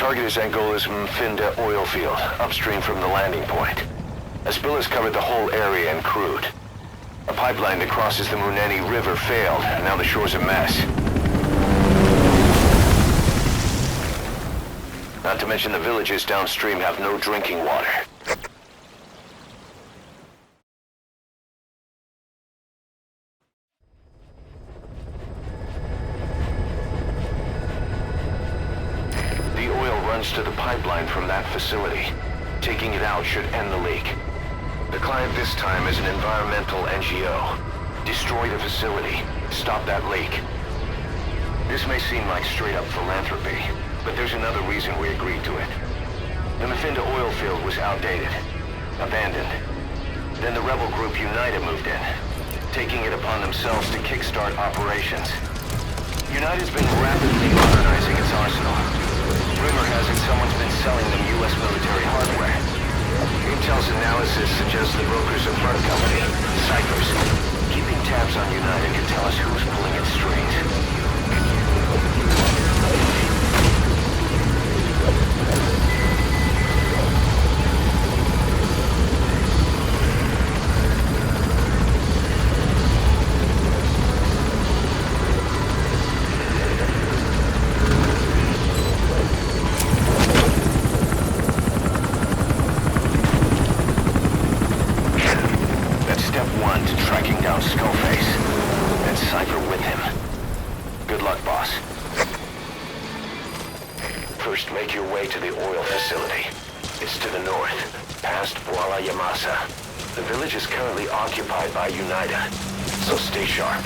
Target is Angola's Mfinda oil field, upstream from the landing point. A spill has covered the whole area and crude. A pipeline that crosses the Muneni River failed, and now the shore's a mess. Not to mention the villages downstream have no drinking water. The oil runs to the pipeline from that facility. Taking it out should end the leak. The client this time is an environmental NGO. Destroy the facility. Stop that leak. This may seem like straight-up philanthropy, but there's another reason we agreed to it. The Mfinda oil field was outdated, abandoned. Then the rebel group United moved in, taking it upon themselves to kickstart operations. United's been rapidly modernizing its arsenal. Rumor has it someone's been selling them U.S. military hardware. Intel's analysis suggests the broker's a front company, Cyprus. Keeping tabs on United can tell us who's pulling its strings. First, make your way to the oil facility. It's to the north, past Yamasa. The village is currently occupied by Unida, so stay sharp.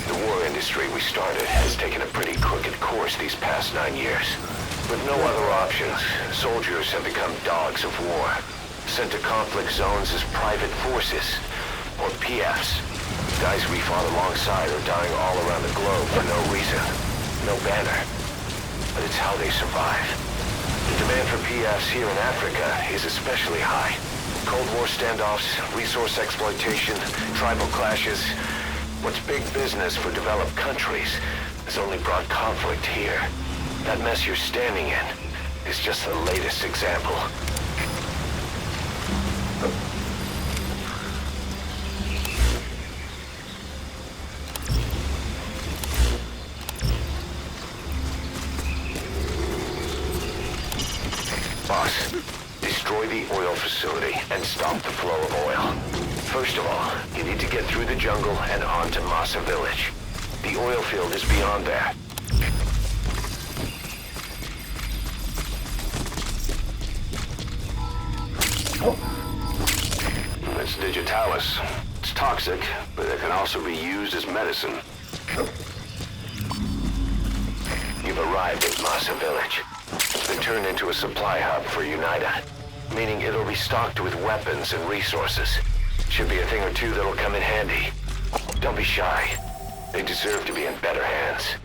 The war industry we started has taken a pretty crooked course these past 9 years. With no other options, soldiers have become dogs of war, sent to conflict zones as private forces, or PFs. Guys we fought alongside are dying all around the globe for no reason, no banner. But it's how they survive. The demand for PFs here in Africa is especially high. Cold War standoffs, resource exploitation, tribal clashes. What's big business for developed countries has only brought conflict here. That mess you're standing in is just the latest example. Boss, destroy the oil facility and stop the flow of oil. First of all, you need to get through the jungle and onto Masa village. The oil field is beyond there. It's digitalis. It's toxic, but it can also be used as medicine. You've arrived at Masa village. It's been turned into a supply hub for Unida, meaning it'll be stocked with weapons and resources. Should be a thing or two that'll come in handy. Don't be shy. They deserve to be in better hands.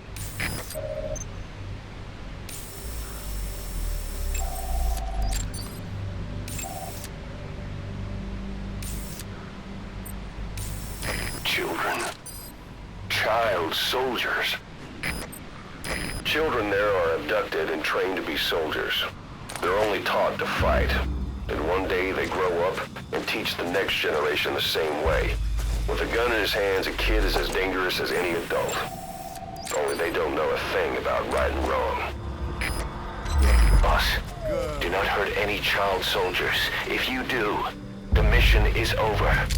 Children. Child soldiers. Children there are abducted and trained to be soldiers. They're only taught to fight. And one day they grow up and teach the next generation the same way. With a gun in his hands, a kid is as dangerous as any adult. Only they don't know a thing about right and wrong. Boss, do not hurt any child soldiers. If you do, the mission is over.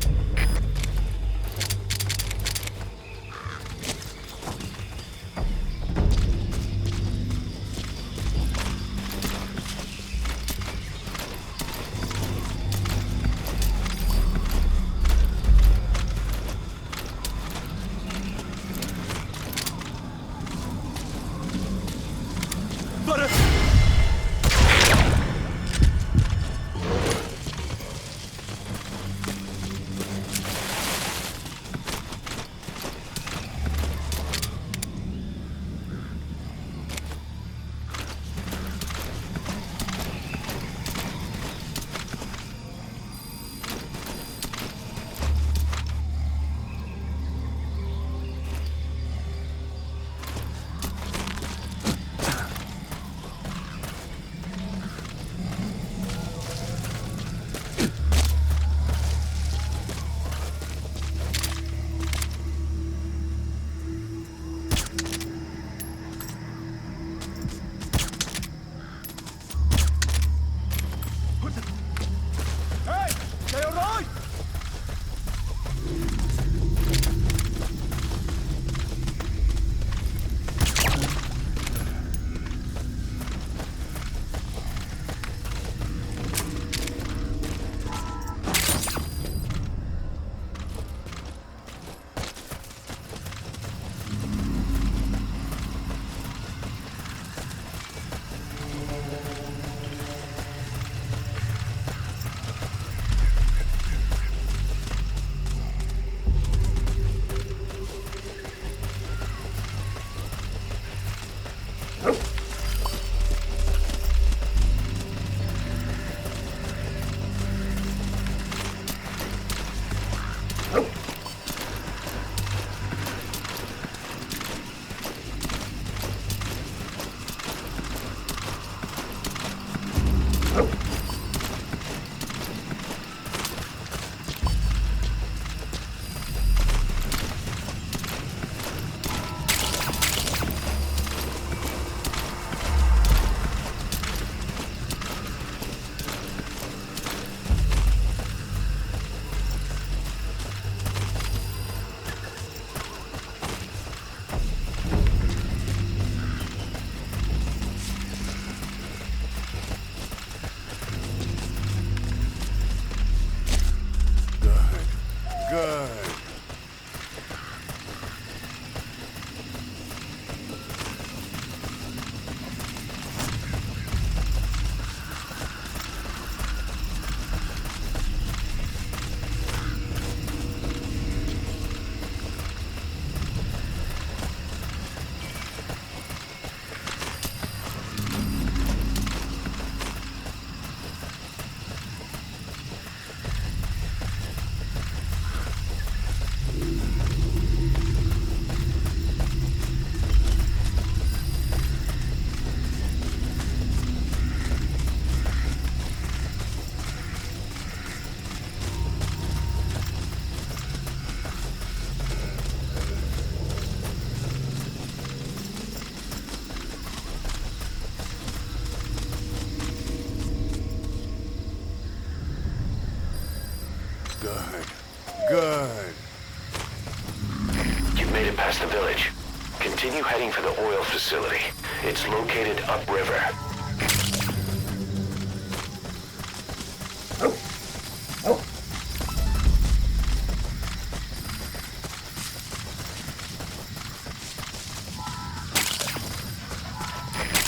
get past the village. Continue heading for the oil facility. It's located upriver.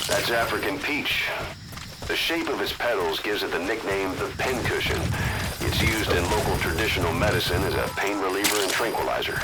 That's African peach. The shape of its petals gives it the nickname the pincushion. It's used in local traditional medicine as a pain reliever and tranquilizer.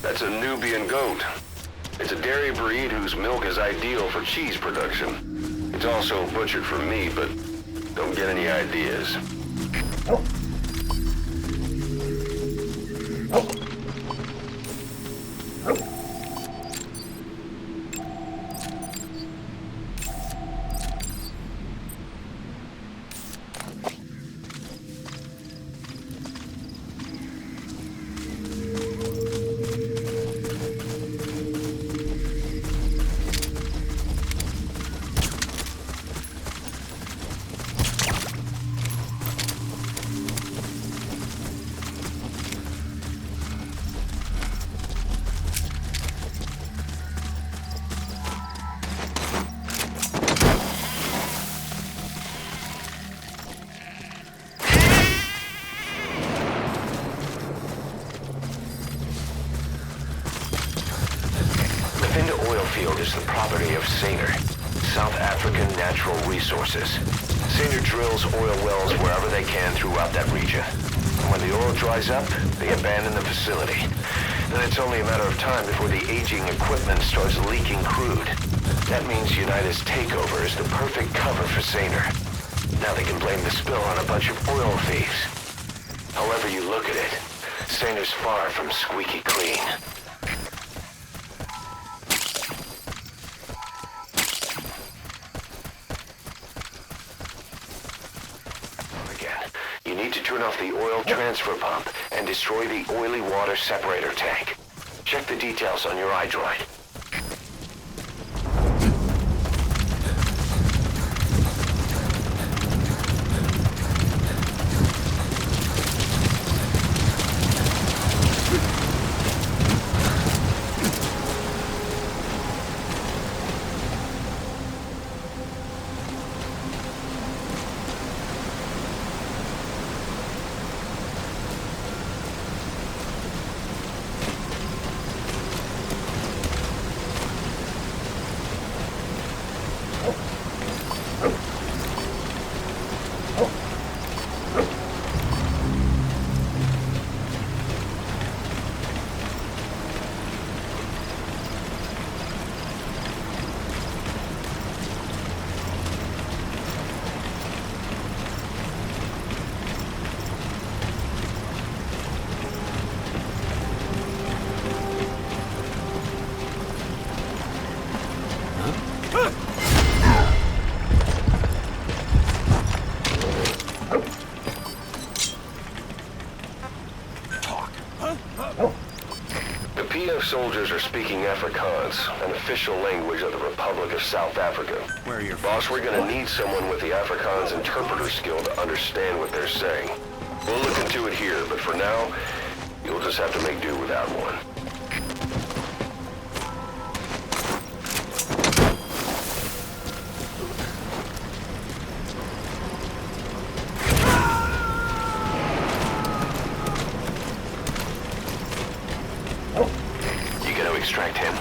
That's a Nubian goat. It's a dairy breed whose milk is ideal for cheese production. It's also butchered for meat, but don't get any ideas. Field is the property of Saner, South African Natural Resources. Saner drills oil wells wherever they can throughout that region. And when the oil dries up, they abandon the facility. Then it's only a matter of time before the aging equipment starts leaking crude. That means United's takeover is the perfect cover for Saner. Now they can blame the spill on a bunch of oil thieves. However you look at it, Saner's far from squeaky clean. You need to turn off the oil transfer pump and destroy the oily water separator tank. Check the details on your iDroid. Soldiers are speaking Afrikaans, an official language of the Republic of South Africa. Where are your Boss, we're gonna need someone with the Afrikaans interpreter skill to understand what they're saying. We'll look into it here, but for now, you'll just have to make do without one. Extract him.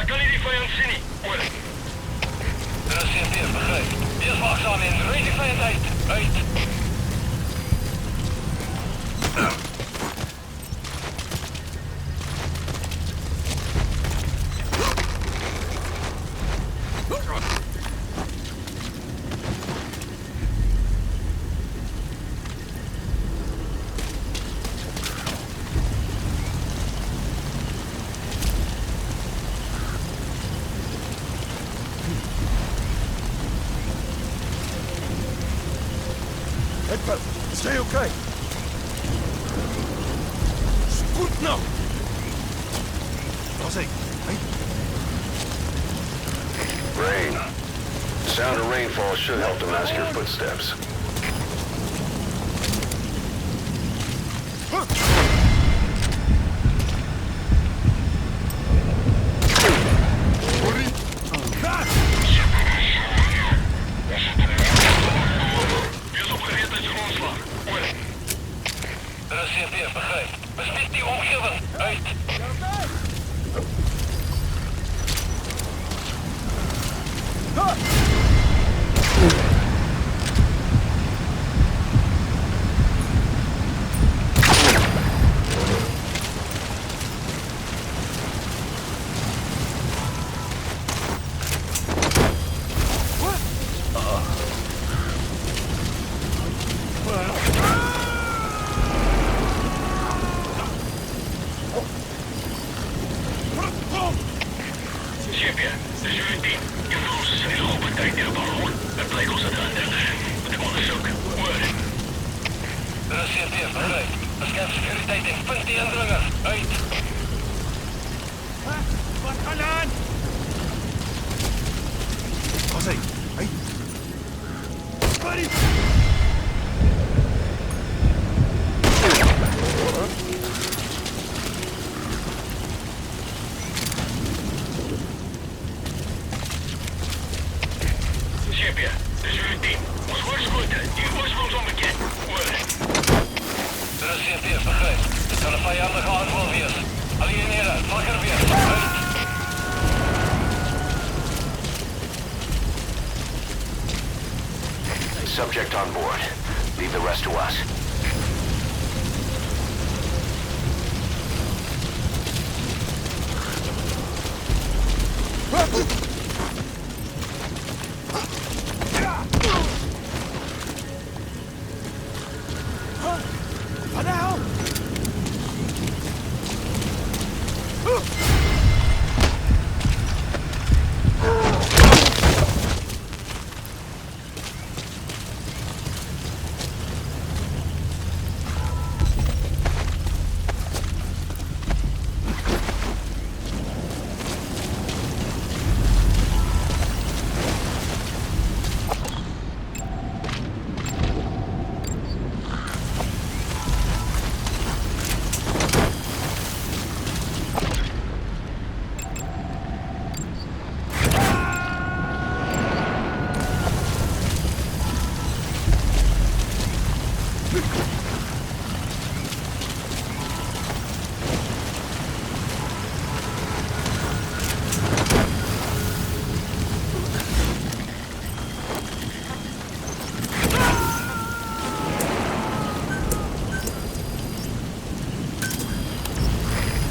kan je die vijand zien? Hoor. Er is CMPF, begrijp. Wees waakzaam en rijd die vijand uit. Uit. Headboat, stay okay. Goed nou. Ozzy, hey. Rain. The sound of rainfall should help to mask your footsteps. CMPF, begrijp. Bespied die omgeving. Uit. CMPF, begrijp. Bescherm securiteit en vind die indringer. Uit. Wat gaan aan? Ozzy, hey. Buddy! CMPF, dit is uw team. Ons oorsproken, die oorsprong is onbekend. Hoor. Er is CMPF, begrijp. Dit kan een vijandige aanval wees. Alieneren, wakker weer. Uit. Subject on board. Leave the rest to us. What the hell?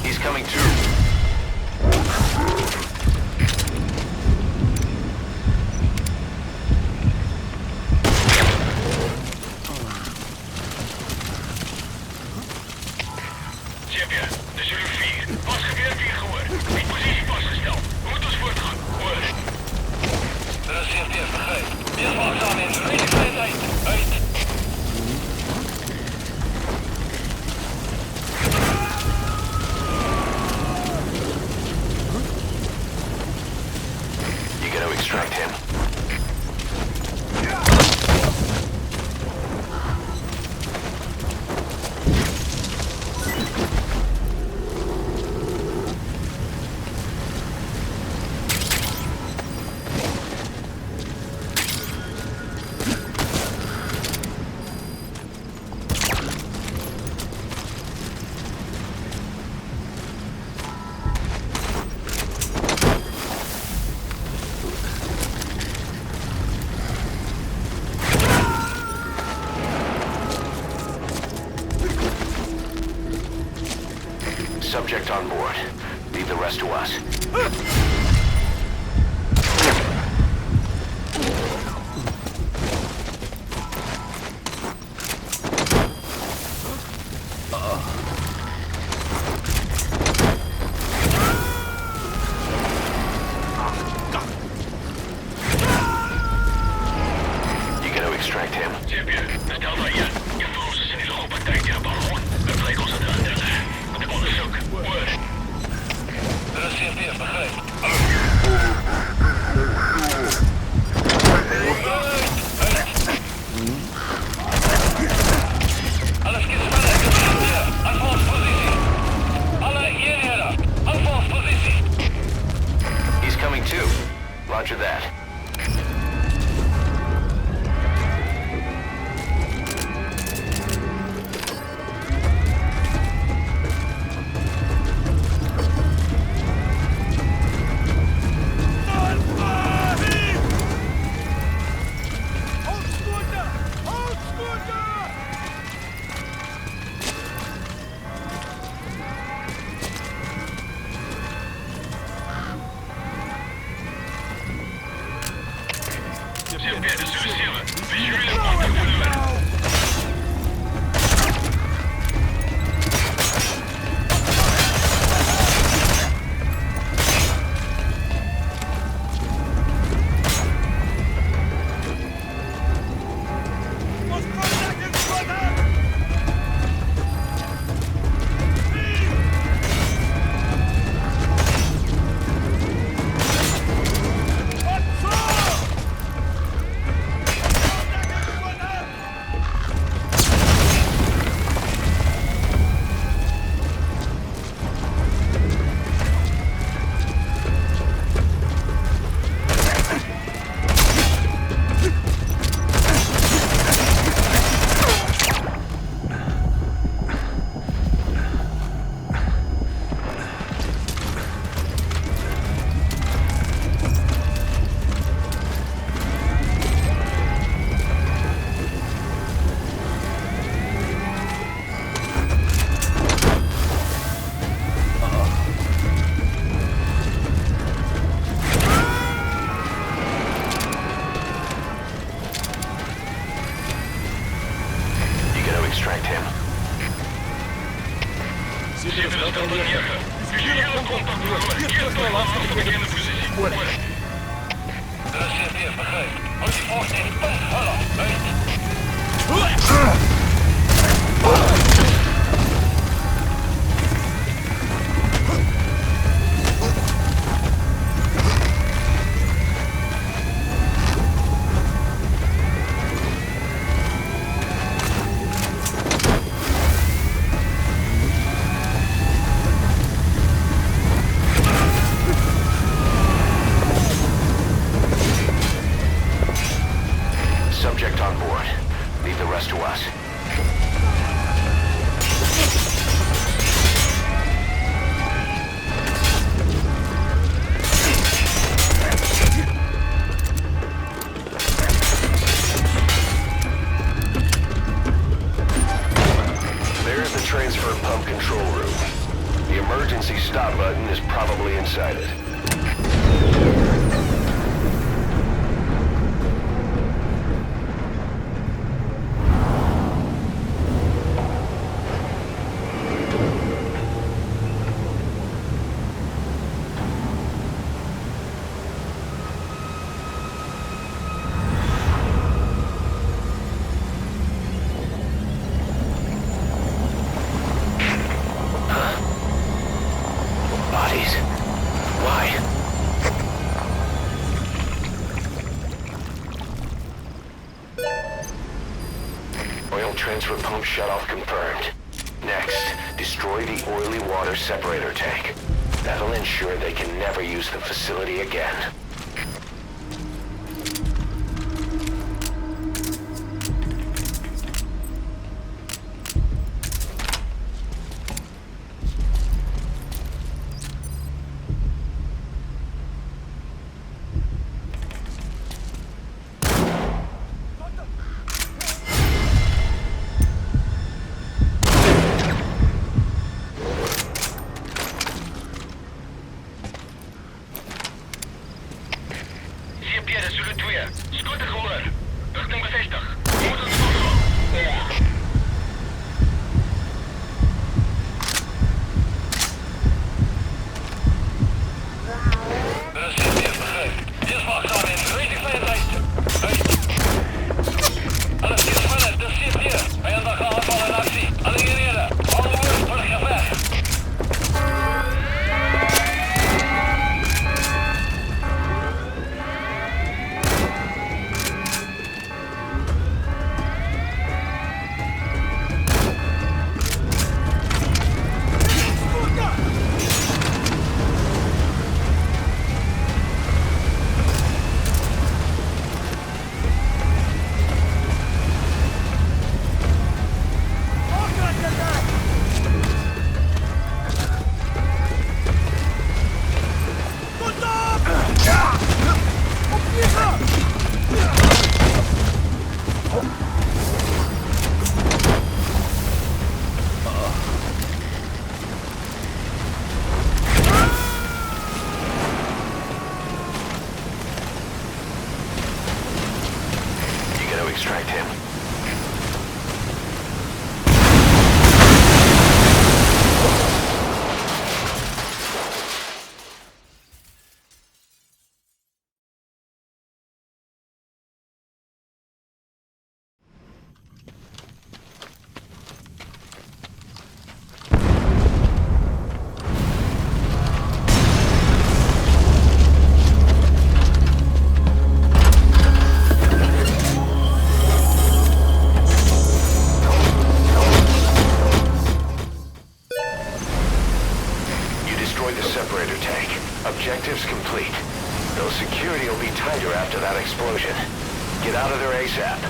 He's coming through. CMPF, dit is jullie 4. Pas geweer 4 gehoord. Die positie vastgesteld. We moeten ons voortgaan. Hoor. Er is CMPF, begrijp. Wees waakzaam en rijd die vijand uit. Uit. You gotta extract him. Subject on board. Leave the rest to us. You gotta extract him. Champion, stel dat je. Je forces in die lopen tijd in een ballon. Het lijkt ons aan de andere. Met de onderzoek. Word. Dat is CFTF, begrijp. Alles geht sneller. Aanvalspositie. Alle eenheden. Aanvalspositie. He's coming too. Roger that. Champion, de suicide. Visuele porte Extract him. Champion, stel dat je. Visuele contact verloren. Eerst de laatste bekende positie. Word. Dat is CFTF, begrijp. Houd die voorst in punt. Hallo. Subject on board. Leave the rest to us. There's the transfer pump control room. The emergency stop button is probably inside it. Bodies? Why? Oil transfer pump shutoff confirmed. Next, destroy the oily water separator tank. That'll ensure they can never use the facility again. Objectives complete. Though security will be tighter after that explosion. Get out of there ASAP.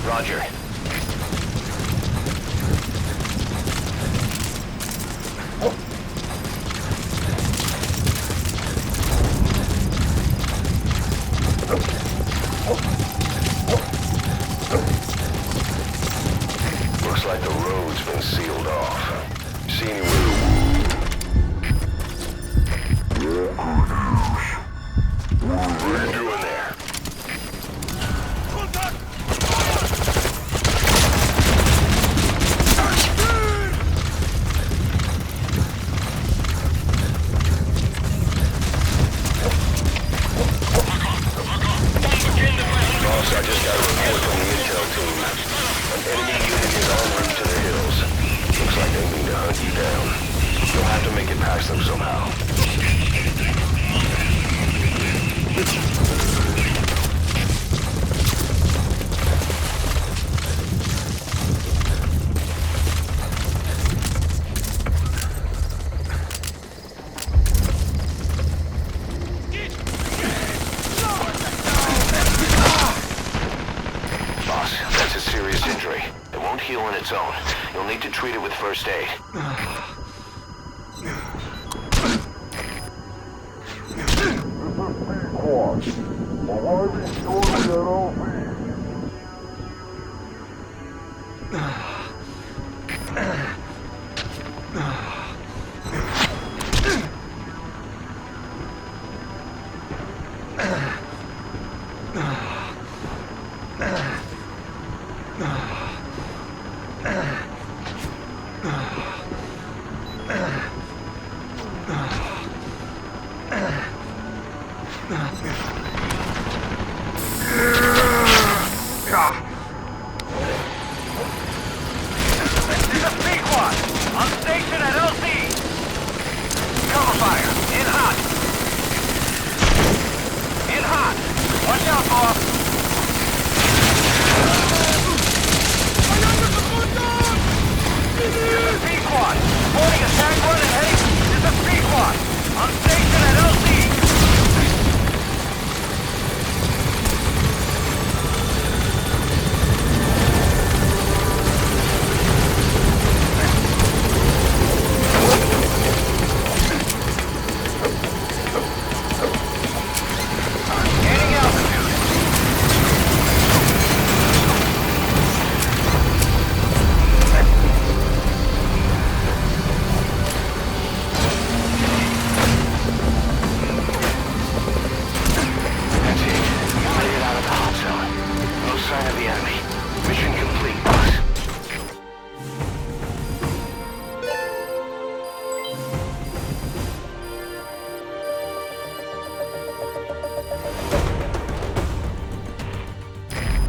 Roger. Looks like the road's been sealed off. See anywhere? What are you doing there? Boss, I just got a report from the intel team. An enemy unit is en route to the hills. Looks like they mean to hunt you down. You'll have to make it past them somehow. Boss, that's a serious injury. It won't heal on its own. You'll need to treat it with first aid.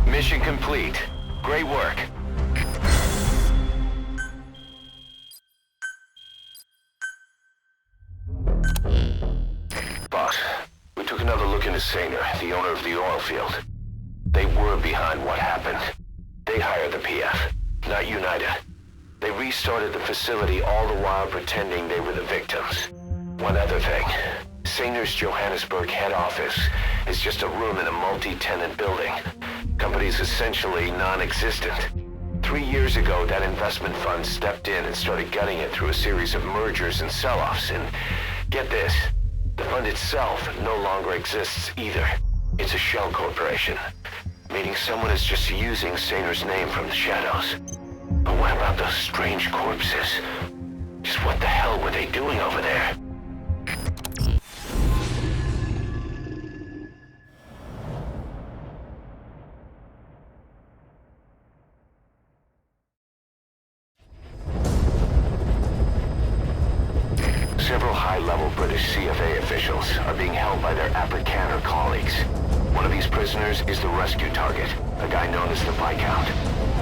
Mission complete. Great work. Boss, we took another look into Sainer, the owner of the oil field. They were behind what happened. They hired the PF, not United. They restarted the facility all the while pretending they were the victims. One other thing. Sainer's Johannesburg head office is just a room in a multi-tenant building. Company's essentially non-existent. 3 years ago, that investment fund stepped in and started gutting it through a series of mergers and sell-offs. And get this, the fund itself no longer exists either. It's a shell corporation, meaning someone is just using Sainer's name from the shadows. But what about those strange corpses? Just what the hell were they doing over there? Several high-level British CFA officials are being held by their Afrikaner colleagues. One of these prisoners is the rescue target, a guy known as the Viscount.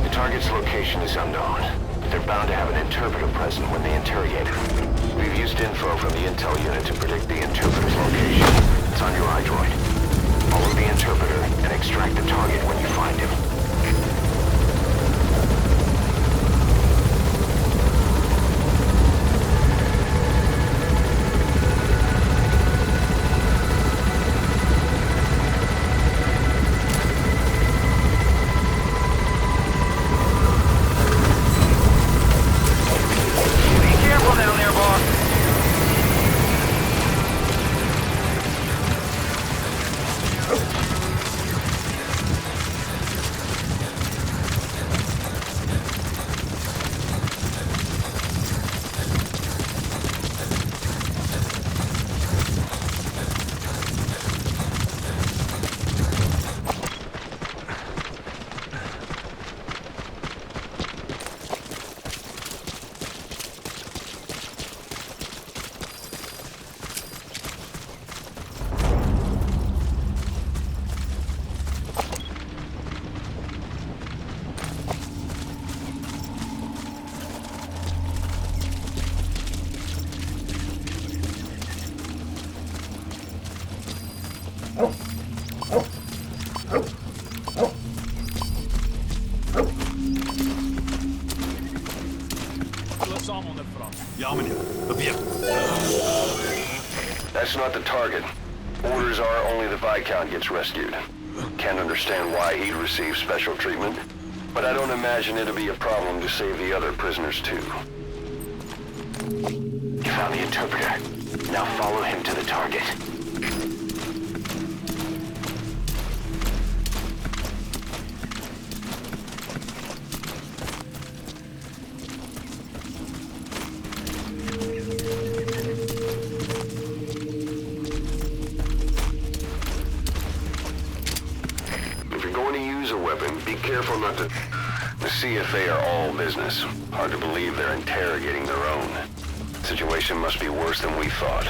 The target's location is unknown, but they're bound to have an interpreter present when they interrogate him. We've used info from the intel unit to predict the interpreter's location. It's on your iDroid. Follow the interpreter and extract the target when you find him. Ja, meneer. Beweeg. That's not the target. Orders are only the Viscount gets rescued. Can't understand why he'd receive special treatment, but I don't imagine it'll be a problem to save the other prisoners too. You found the interpreter. Now follow him to the target. Be careful not to... The CFA are all business. Hard to believe they're interrogating their own. Situation must be worse than we thought.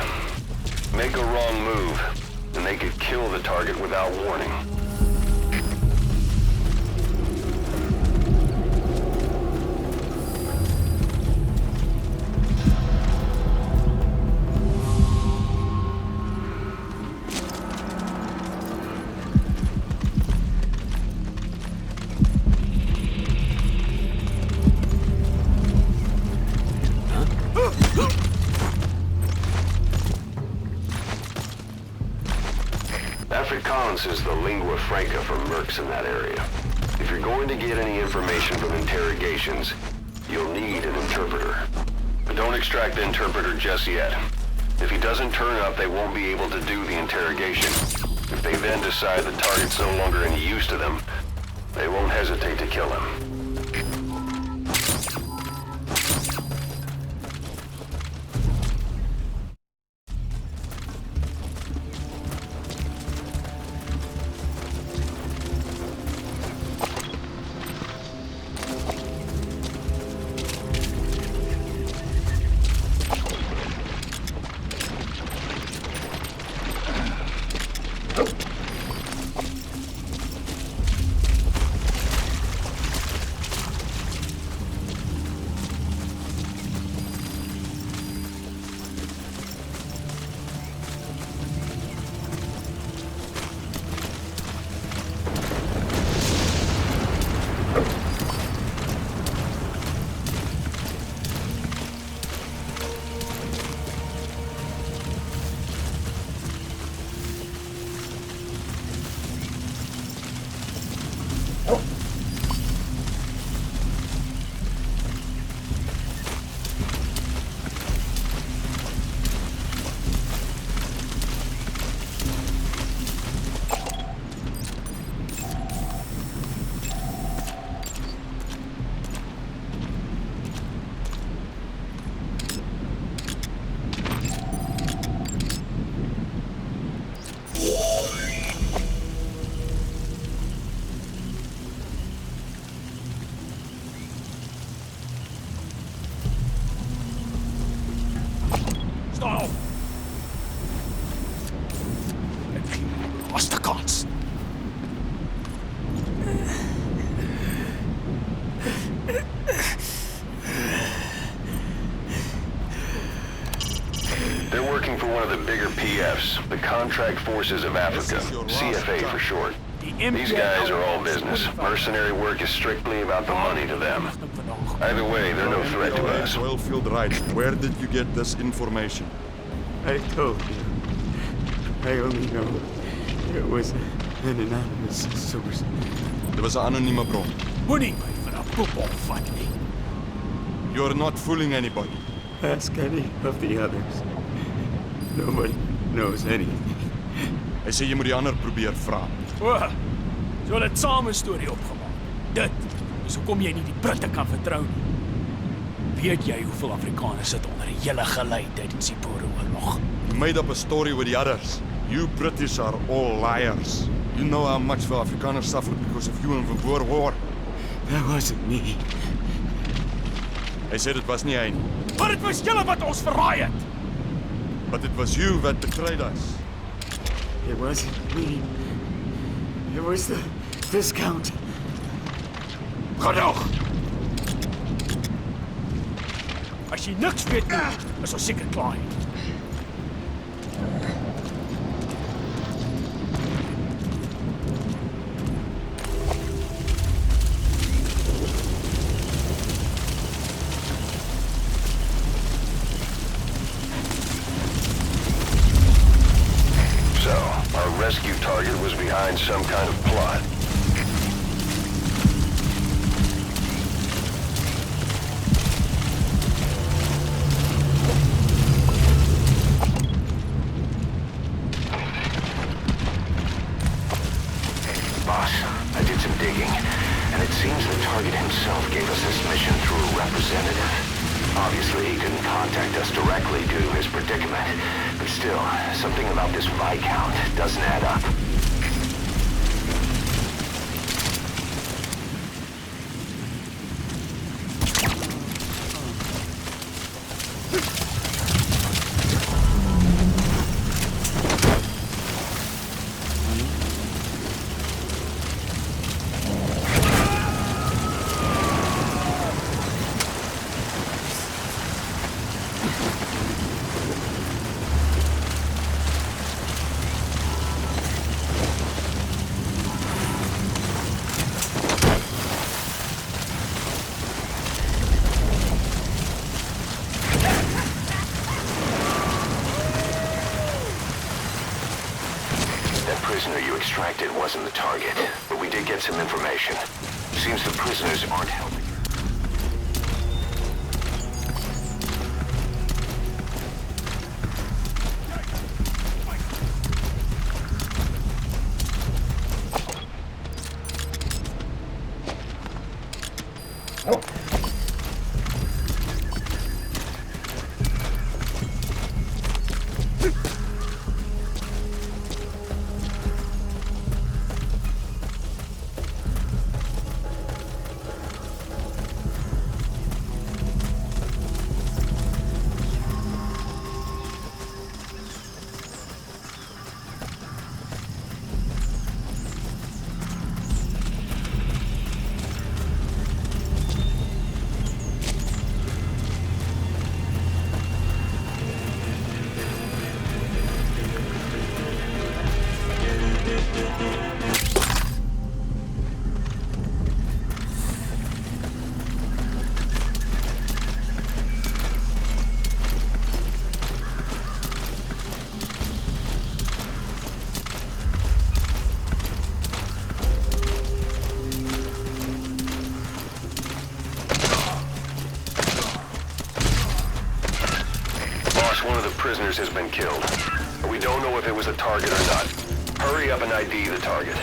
Make a wrong move, and they could kill the target without warning. Afrikaans is the lingua franca for mercs in that area. If you're going to get any information from interrogations, you'll need an interpreter. But don't extract the interpreter just yet. If he doesn't turn up, they won't be able to do the interrogation. If they then decide the target's no longer any use to them, they won't hesitate to kill him. They're working for one of the bigger PFs, the Contract Forces of Africa, CFA for short. These guys are all business. Mercenary work is strictly about the money to them. Either way, they're no threat to us. Oil field right. Where did you get this information? I told you. I only know it was an anonymous source. Dit was 'n anonieme bron. Moenie my vir 'n poepel vat nie. You're not fooling anybody. Ask any of the others. Nobody knows anything. Hy sê jy moet die ander probeer vra. O, so het saam 'n storie opgemaak. Dit is hoekom jy nie die Britte kan vertrou nie. Weet jy hoeveel Afrikaners sit onder 'n hele gelei tydens die Boereoorlog? You made up a story with the others. You British are all liars. You know how much the Afrikaners suffered because of you in the Boer War. That wasn't me. Hy sê dit was nie hy nie. Maar dit was julle wat ons verraai het. But it was you that betrayed us. It wasn't me. It was the Viscount. Genoeg. As jy niks weet nie, is ons seker klaar. So, our rescue target was behind some kind of plot. Boss, I did some digging, and it seems the target himself gave us this mission through a representative. Obviously, he couldn't contact us directly due to his predicament, but still, something about this Viscount doesn't add up. That prisoner you extracted wasn't the target, but we did get some information. Seems the prisoners aren't helping. One of the prisoners has been killed. We don't know if it was a target or not. Hurry up and ID the target.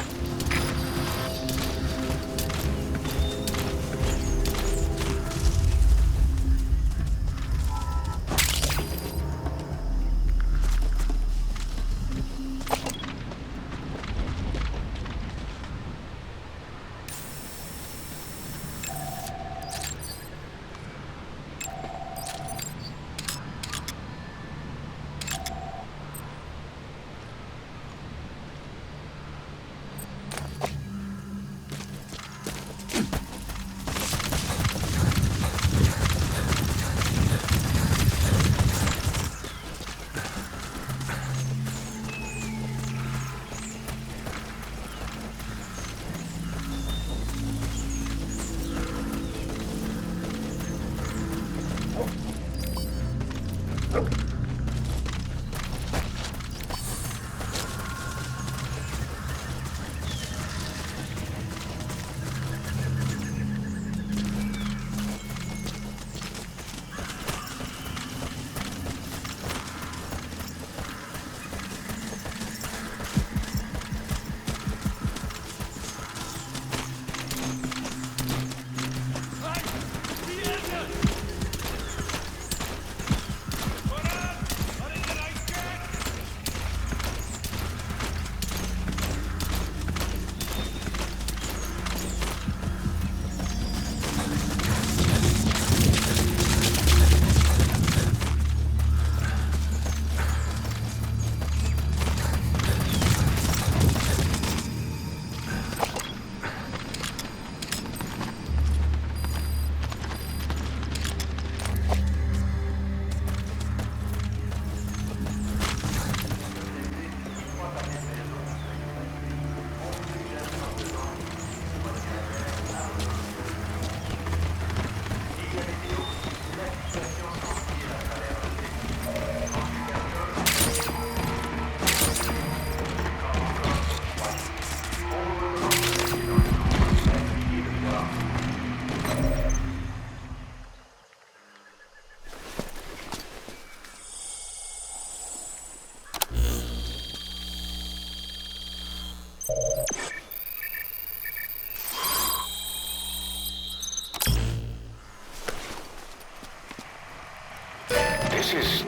This is...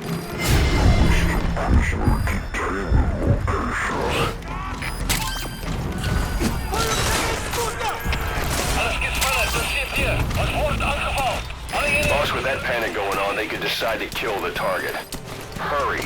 Boss, with that panic going on, they could decide to kill the target. Hurry.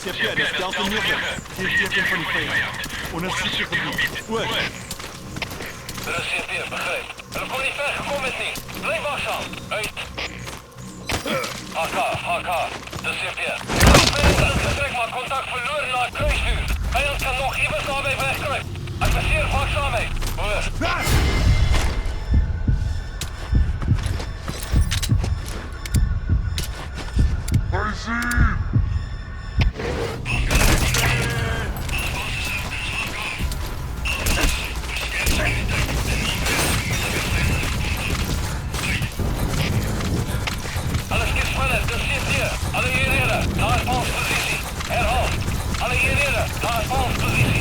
CP, dis Delta 9. Hier is teken van die vijand. Onderzoek je gebied. Oor. Dit is CP, begrijp. Hulle kon nie ver gekom het nie. Bly waaksaam. Uit. HK. Dis CP. Vijand ingetrek, maar kontak verloor na het kruisvuur. Vijand kan nog iewers naby wegkruip. Adviseer waaksaamheid. Oor. I see! Alle eenhede, daar is ons positie. Herhaal. Alle eenhede, daar is ons positie.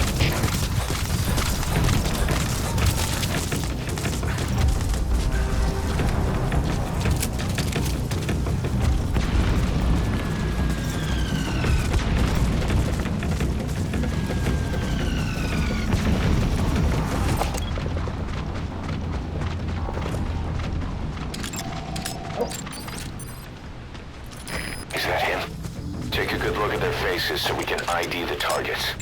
Is that him? Take a good look at their faces so we can ID the targets.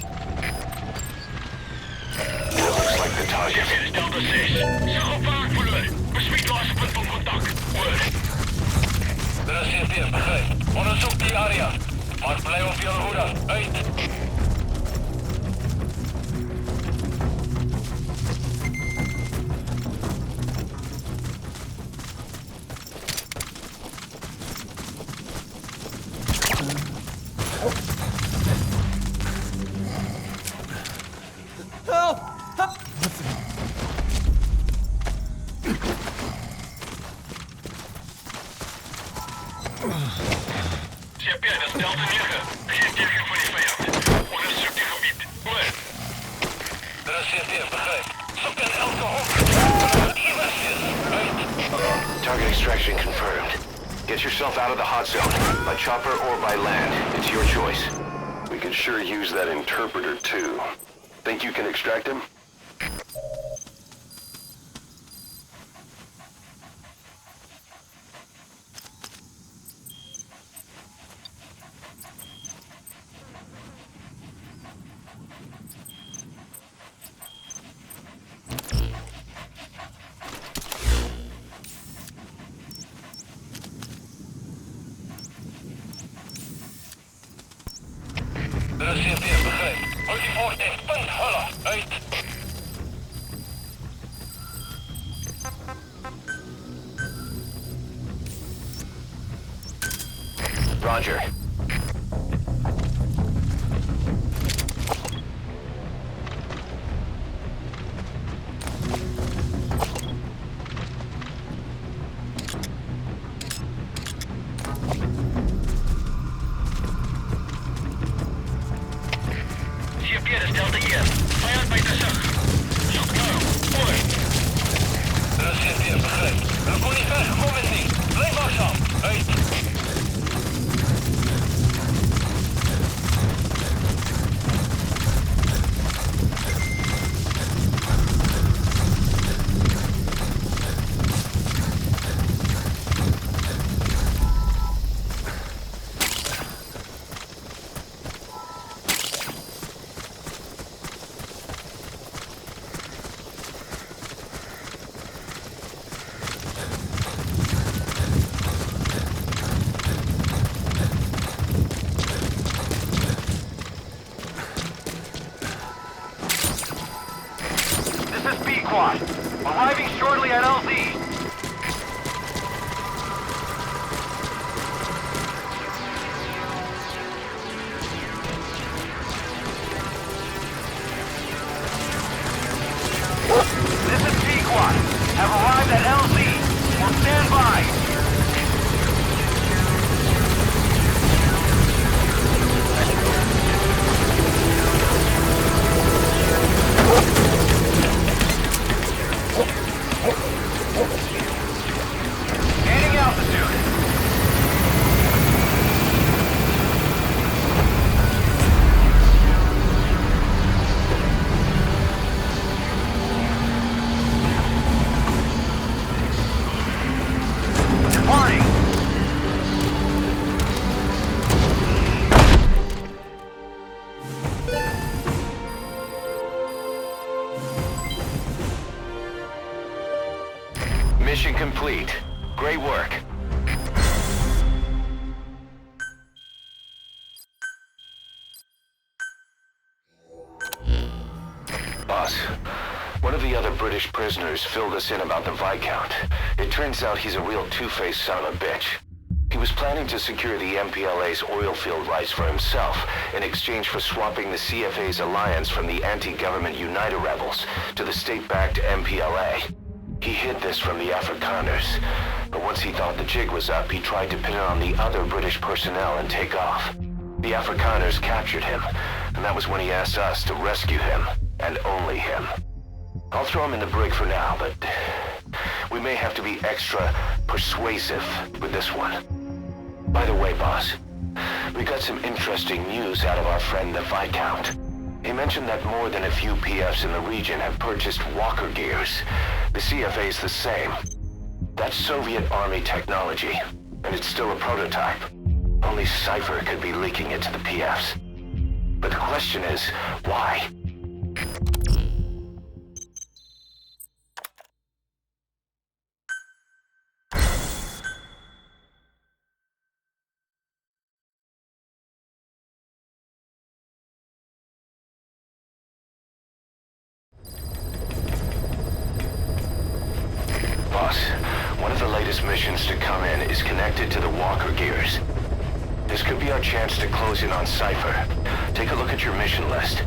It looks like the target. Dit is Delta 6. Zeg op waak verloor. Bespreek laatste punt van contact. CP, dis Delta 9. Geen teken van die vyand. Ondersoek die gebied. Oor. Dit is CP, begryp. Soek in elke hoek. Iewers is. Uit. Target extraction confirmed. Get yourself out of the hot zone, by chopper or by land. It's your choice. We could sure use that interpreter too. Think you can extract him? Dit is CP, begryp. Houd die voort echt. Punt, hulle. Uit. Roger. CP, dis Delta 1. Vyand buite sig. Soek nou. Oor. Dit is CP, begryp. Hulle kon nie ver gekom het nie. Bly waaksaam. Uit. This is B-Quad. Arriving shortly at LZ. This is B-Quad. Have arrived at LZ. We'll stand by. Gaining altitude. Departing. Mission complete. Great work. Boss, one of the other British prisoners filled us in about the Viscount. It turns out he's a real two-faced son of a bitch. He was planning to secure the MPLA's oil field rights for himself in exchange for swapping the CFA's alliance from the anti-government United rebels to the state-backed MPLA. He hid this from the Afrikaners, but once he thought the jig was up, he tried to pin it on the other British personnel and take off. The Afrikaners captured him, and that was when he asked us to rescue him, and only him. I'll throw him in the brig for now, but we may have to be extra persuasive with this one. By the way, boss, we got some interesting news out of our friend the Viscount. He mentioned that more than a few PFs in the region have purchased walker gears. The CFA's the same. That's Soviet Army technology, and it's still a prototype. Only Cypher could be leaking it to the PFs. But the question is, why? Boss, one of the latest missions to come in is connected to the walker gears. This could be our chance to close in on Cypher. Take a look at your mission list.